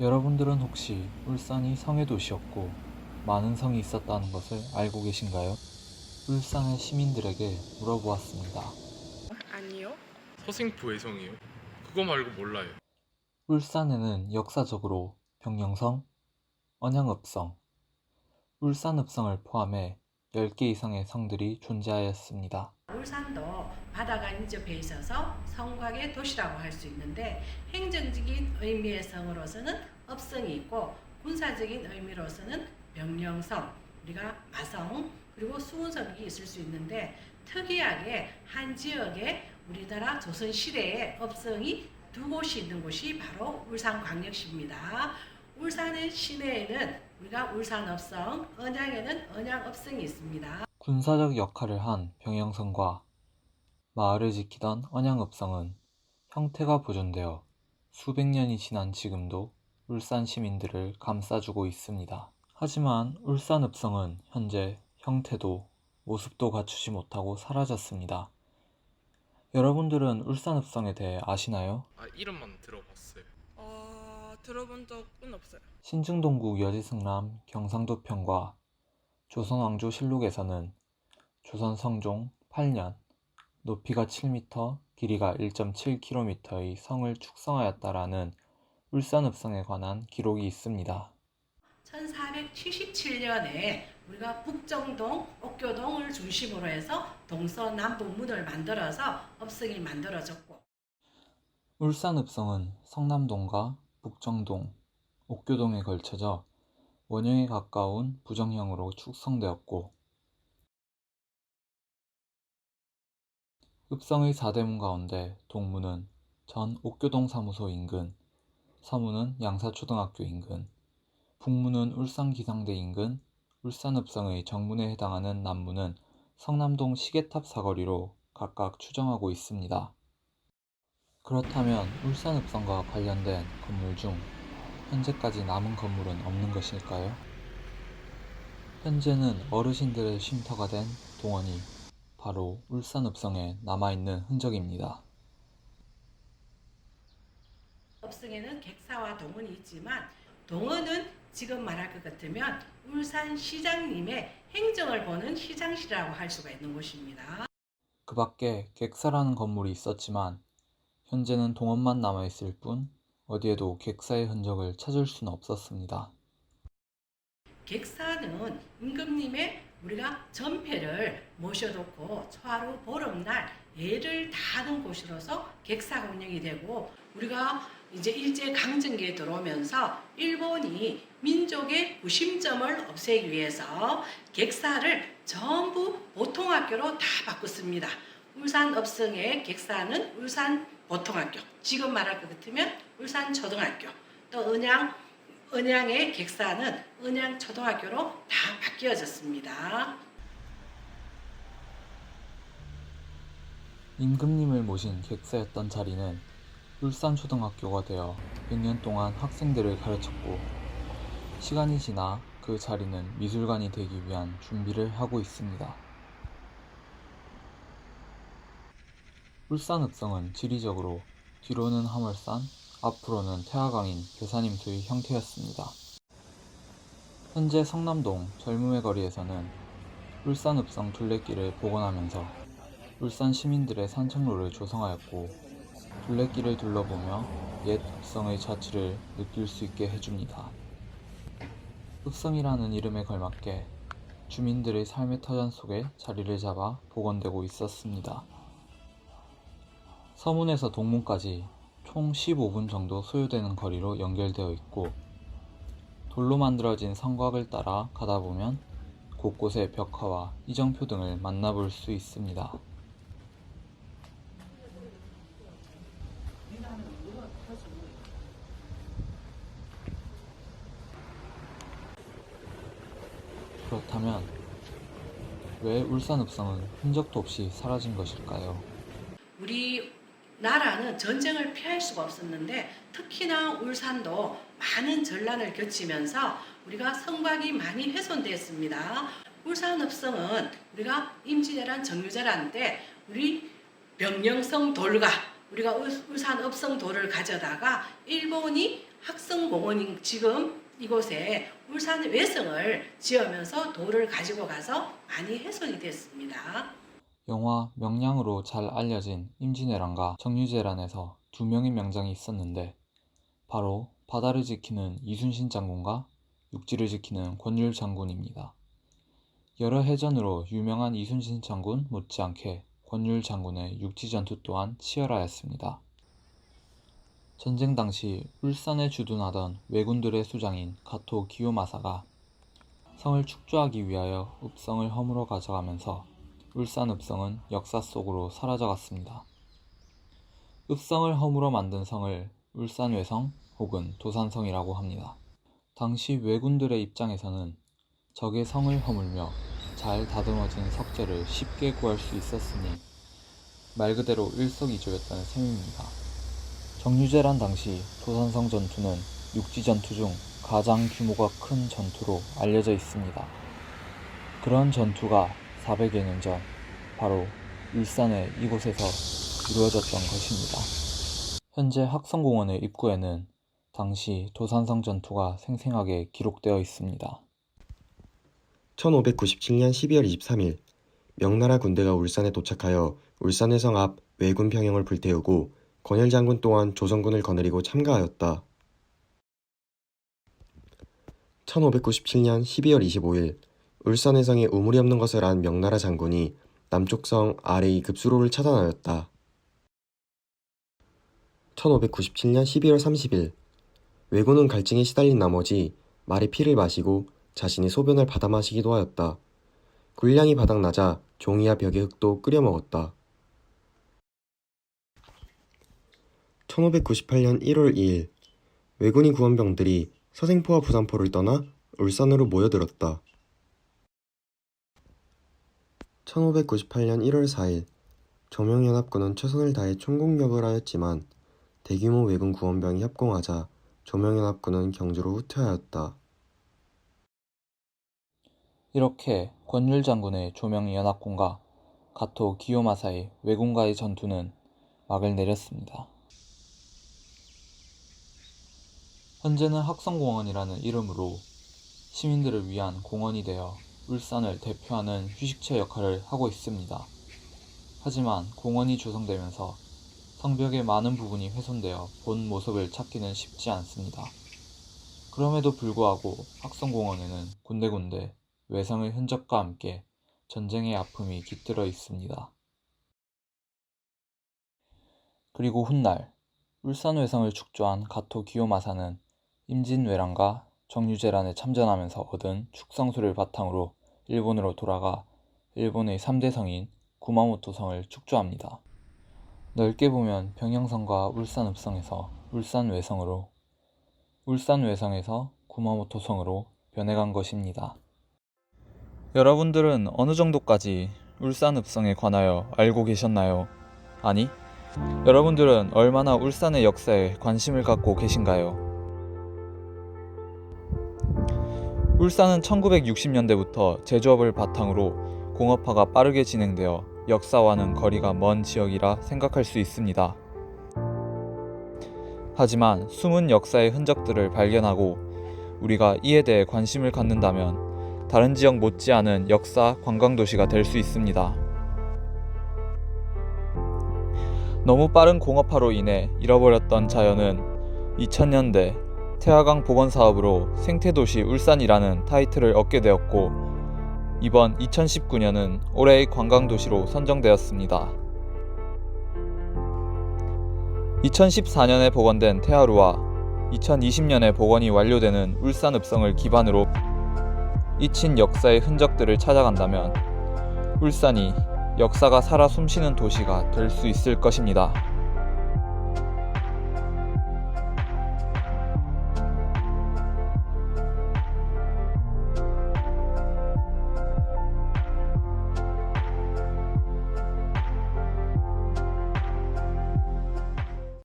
여러분들은 혹시 울산이 성의 도시였고 많은 성이 있었다는 것을 알고 계신가요? 울산의 시민들에게 물어보았습니다. 아니요. 서생부해성이요? 그거 말고 몰라요. 울산에는 역사적으로 병영성, 언양읍성, 울산읍성을 포함해 10개 이상의 성들이 존재하였습니다. 울산도 바다가 인접해 있어서 성곽의 도시라고 할 수 있는데 행정적인 의미의 성으로서는 업성이 있고 군사적인 의미로서는 명령성, 우리가 마성 그리고 수훈성이 있을 수 있는데 특이하게 한 지역에 우리나라 조선시대의 업성이 두 곳이 있는 곳이 바로 울산광역시입니다. 울산의 시내에는 우리가 울산업성, 언양에는 언양업성이 있습니다. 군사적 역할을 한 병영성과 마을을 지키던 언양읍성은 형태가 보존되어 수백 년이 지난 지금도 울산 시민들을 감싸주고 있습니다. 하지만 울산읍성은 현재 형태도 모습도 갖추지 못하고 사라졌습니다. 여러분들은 울산읍성에 대해 아시나요? 이름만 들어봤어요. 들어본 적은 없어요. 신증동국 여지승람 경상도편과 조선왕조실록에서는 조선 성종 8년 높이가 7m, 길이가 1.7km의 성을 축성하였다라는 울산읍성에 관한 기록이 있습니다. 1477년에 우리가 북정동, 옥교동을 중심으로 해서 동서남북문을 만들어서 업성이 만들어졌고 울산읍성은 성남동과 북정동, 옥교동에 걸쳐져 원형에 가까운 부정형으로 축성되었고 읍성의 4대문 가운데 동문은 전 옥교동 사무소 인근, 서문은 양사초등학교 인근, 북문은 울산기상대 인근, 울산읍성의 정문에 해당하는 남문은 성남동 시계탑 사거리로 각각 추정하고 있습니다. 그렇다면 울산읍성과 관련된 건물 중 현재까지 남은 건물은 없는 것일까요? 현재는 어르신들의 쉼터가 된 동원이 바로 울산읍성에 남아있는 흔적입니다. 업성에는 객사와 동원이 있지만 동원은 지금 말할 것 같으면 울산시장님의 행정을 보는 시장실이라고 할 수가 있는 곳입니다. 그 밖에 객사라는 건물이 있었지만 현재는 동원만 남아있을 뿐 어디에도 객사의 흔적을 찾을 수는 없었습니다. 객사는 임금님의 우리가 전패를 모셔놓고 초하루 보름날 예를 다하는 곳으로서 객사가 운영이 되고 우리가 이제 일제 강점기에 들어오면서 일본이 민족의 구심점을 없애기 위해서 객사를 전부 보통학교로 다 바꿨습니다. 울산 업성의 객사는 울산 보통학교, 지금 말할 것 같으면 울산 초등학교, 또 언양의 객사는 언양초등학교로 다 바뀌어졌습니다. 임금님을 모신 객사였던 자리는 울산초등학교가 되어 100년 동안 학생들을 가르쳤고 시간이 지나 그 자리는 미술관이 되기 위한 준비를 하고 있습니다. 울산읍성은 지리적으로 뒤로는 화물산, 앞으로는 태화강인 괴산임수의 형태였습니다. 현재 성남동 젊음의 거리에서는 울산읍성 둘레길을 복원하면서 울산 시민들의 산책로를 조성하였고 둘레길을 둘러보며 옛 읍성의 자취를 느낄 수 있게 해줍니다. 읍성이라는 이름에 걸맞게 주민들의 삶의 터전 속에 자리를 잡아 복원되고 있었습니다. 서문에서 동문까지 총 15분 정도 소요되는 거리로 연결되어 있고 돌로 만들어진 성곽을 따라 가다 보면 곳곳에 벽화와 이정표 등을 만나볼 수 있습니다. 그렇다면 왜 울산읍성은 흔적도 없이 사라진 것일까요? 우리 나라는 전쟁을 피할 수가 없었는데 특히나 울산도 많은 전란을 겪으면서 우리가 성곽이 많이 훼손됐습니다. 울산읍성은 우리가 임진왜란 정유재란 때 우리 병영성 돌과 우리가 울산읍성 돌을 가져다가 일본이 학성공원인 지금 이곳에 울산 외성을 지으면서 돌을 가지고 가서 많이 훼손이 됐습니다. 영화 명량으로 잘 알려진 임진왜란과 정유재란에서 두 명의 명장이 있었는데 바로 바다를 지키는 이순신 장군과 육지를 지키는 권율 장군입니다. 여러 해전으로 유명한 이순신 장군 못지않게 권율 장군의 육지전투 또한 치열하였습니다. 전쟁 당시 울산에 주둔하던 왜군들의 수장인 가토 기요마사가 성을 축조하기 위하여 읍성을 허물어 가져가면서 울산 읍성은 역사 속으로 사라져갔습니다. 읍성을 허물어 만든 성을 울산외성 혹은 도산성이라고 합니다. 당시 왜군들의 입장에서는 적의 성을 허물며 잘 다듬어진 석재를 쉽게 구할 수 있었으니 말 그대로 일석이조였다는 셈입니다. 정유재란 당시 도산성 전투는 육지 전투 중 가장 규모가 큰 전투로 알려져 있습니다. 그런 전투가 400여 년 전 바로 울산의 이곳에서 이루어졌던 것입니다. 현재 학성공원의 입구에는 당시 도산성 전투가 생생하게 기록되어 있습니다. 1597년 12월 23일 명나라 군대가 울산에 도착하여 울산외성 앞 왜군 병영을 불태우고 권율 장군 또한 조선군을 거느리고 참가하였다. 1597년 12월 25일 울산외성에 우물이 없는 것을 안 명나라 장군이 남쪽성 아래의 급수로를 차단하였다. 1597년 12월 30일 왜군은 갈증에 시달린 나머지 말의 피를 마시고 자신의 소변을 받아 마시기도 하였다. 군량이 바닥나자 종이와 벽의 흙도 끓여 먹었다. 1598년 1월 2일 왜군의 구원병들이 서생포와 부산포를 떠나 울산으로 모여들었다. 1598년 1월 4일 조명연합군은 최선을 다해 총공격을 하였지만 대규모 왜군 구원병이 협공하자 조명연합군은 경주로 후퇴하였다. 이렇게 권율 장군의 조명연합군과 가토 기요마사의 왜군과의 전투는 막을 내렸습니다. 현재는 학성공원이라는 이름으로 시민들을 위한 공원이 되어 울산을 대표하는 휴식처 역할을 하고 있습니다. 하지만 공원이 조성되면서 성벽의 많은 부분이 훼손되어 본 모습을 찾기는 쉽지 않습니다. 그럼에도 불구하고 학성공원에는 군데군데 외성의 흔적과 함께 전쟁의 아픔이 깃들어 있습니다. 그리고 훗날 울산 외성을 축조한 가토 기요마사는 임진왜란과 정유재란에 참전하면서 얻은 축성수를 바탕으로 일본으로 돌아가 일본의 3대 성인 구마모토 성을 축조합니다. 넓게 보면 병영성과 울산읍성에서 울산외성으로, 울산외성에서 구마모토 성으로 변해간 것입니다. 여러분들은 어느 정도까지 울산읍성에 관하여 알고 계셨나요? 아니, 여러분들은 얼마나 울산의 역사에 관심을 갖고 계신가요? 울산은 1960년대부터 제조업을 바탕으로 공업화가 빠르게 진행되어 역사와는 거리가 먼 지역이라 생각할 수 있습니다. 하지만 숨은 역사의 흔적들을 발견하고 우리가 이에 대해 관심을 갖는다면 다른 지역 못지않은 역사 관광도시가 될 수 있습니다. 너무 빠른 공업화로 인해 잃어버렸던 자연은 2000년대 태화강 복원 사업으로 생태도시 울산이라는 타이틀을 얻게 되었고 이번 2019년은 올해의 관광도시로 선정되었습니다. 2014년에 복원된 태화루와 2020년에 복원이 완료되는 울산읍성을 기반으로 잊힌 역사의 흔적들을 찾아간다면 울산이 역사가 살아 숨쉬는 도시가 될 수 있을 것입니다.